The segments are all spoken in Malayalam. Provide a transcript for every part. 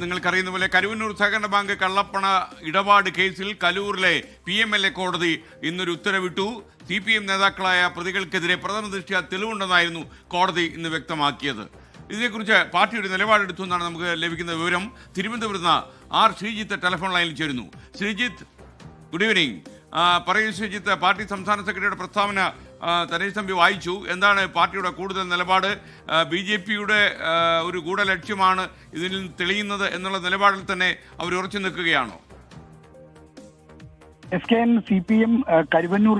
നിങ്ങൾക്കറിയുന്ന പോലെ കരുവന്നൂർ സഹകരണ ബാങ്ക് കള്ളപ്പണ ഇടപാട് കേസിൽ കലൂരിലെ PMLA കോടതി ഇന്നൊരു ഉത്തരവിട്ടു. CPM നേതാക്കളായ പ്രതികൾക്കെതിരെ പ്രഥമ ദൃഷ്ട്യാ തെളിവുണ്ടെന്നായിരുന്നു കോടതി ഇന്ന് വ്യക്തമാക്കിയത്. ഇതിനെക്കുറിച്ച് പാർട്ടിയുടെ നിലപാടെടുത്തു എന്നാണ് നമുക്ക് ലഭിക്കുന്ന വിവരം. തിരുവനന്തപുരത്ത് നിന്ന് R. ശ്രീജിത്ത് ടെലിഫോൺ ലൈനിൽ ചേരുന്നു. Sreejith, good evening. പറയൂ ശ്രീജിത്ത്, പാർട്ടി സംസ്ഥാന സെക്രട്ടറിയുടെ പ്രസ്താവന തനേഷ് തമ്പി വായിച്ചു. എന്താണ് പാർട്ടിയുടെ കൂടുതൽ നിലപാട്? BJPയുടെ ഒരു ഗൂഢലക്ഷ്യമാണ് ഇതിൽ തെളിയുന്നത് എന്നുള്ള നിലപാടിൽ തന്നെ അവർ ഉറച്ചു നിൽക്കുകയാണോ? SKN CPM കരുവന്നൂർ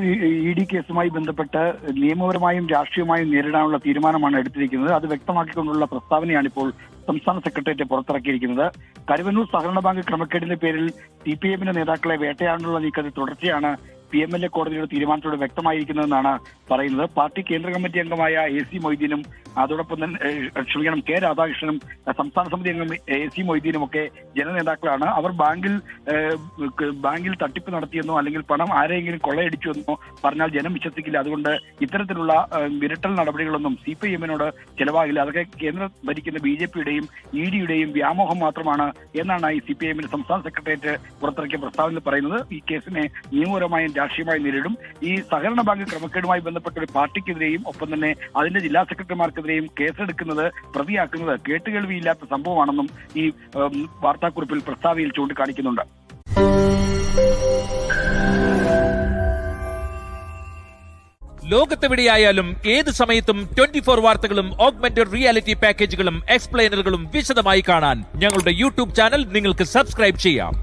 ED കേസുമായി ബന്ധപ്പെട്ട് നിയമപരമായും രാഷ്ട്രീയമായും നേരിടാനുള്ള തീരുമാനമാണ് എടുത്തിരിക്കുന്നത്. അത് വ്യക്തമാക്കിക്കൊണ്ടുള്ള പ്രസ്താവനയാണ് ഇപ്പോൾ സംസ്ഥാന സെക്രട്ടേറിയറ്റ് പുറത്തിറക്കിയിരിക്കുന്നത്. കരുവന്നൂർ സഹകരണ ബാങ്ക് ക്രമക്കേടിന്റെ പേരിൽ CPMന്റെ നേതാക്കളെ വേട്ടയാടാനുള്ള നീക്കത്തിൽ തുടർച്ചയാണ് PMLA കോടതിയുടെ തീരുമാനത്തോട് വ്യക്തമായിരിക്കുന്നതെന്നാണ് പറയുന്നത്. പാർട്ടി കേന്ദ്ര കമ്മിറ്റി അംഗമായ AC മൊയ്തീനും അതോടൊപ്പം തന്നെ K. രാധാകൃഷ്ണനും സംസ്ഥാന സമിതി അംഗം AC മൊയ്തീനും ഒക്കെ ജനനേതാക്കളാണ്. അവർ ബാങ്കിൽ തട്ടിപ്പ് നടത്തിയെന്നോ അല്ലെങ്കിൽ പണം ആരെയെങ്കിലും കൊള്ളയടിച്ചു എന്നോ പറഞ്ഞാൽ ജനം വിശ്വസിക്കില്ല. അതുകൊണ്ട് ഇത്തരത്തിലുള്ള വിരട്ടൽ നടപടികളൊന്നും CPMനോട് ചെലവാകില്ല. അതൊക്കെ കേന്ദ്രം ഭരിക്കുന്ന BJPയുടെയും EDയുടെയും വ്യാമോഹം മാത്രമാണ് എന്നാണ് ഈ CPMന്റെ സംസ്ഥാന സെക്രട്ടേറിയറ്റ് പുറത്തിറക്കിയ പ്രസ്താവനയിൽ പറയുന്നത്. ഈ കേസിനെ നിയമപരമായും രാഷ്ട്രീയമായി നേരിടും. ഈ സഹകരണ ബാങ്ക് ക്രമക്കേടുമായി ബന്ധപ്പെട്ട ഒരു പാർട്ടിക്കെതിരെയും ഒപ്പം തന്നെ അതിന്റെ ജില്ലാ സെക്രട്ടറിമാർക്കെതിരെയും കേസെടുക്കുന്നത്, പ്രതിയാക്കുന്നത് കേട്ടുകേൾവിയില്ലാത്ത സംഭവമാണെന്നും ഈ വാർത്താക്കുറിപ്പിൽ പ്രസ്താവനയിൽ ചൂണ്ടിക്കാണിക്കുന്നുണ്ട്. ലോകത്തെവിടെയായാലും ഏത് സമയത്തും 24 വാർത്തകളും ഓഗ്മെന്റഡ് റിയാലിറ്റി പാക്കേജുകളും എക്സ്പ്ലെയിനറുകളും വിശദമായി കാണാൻ ഞങ്ങളുടെ YouTube ചാനൽ നിങ്ങൾക്ക് സബ്സ്ക്രൈബ് ചെയ്യാം.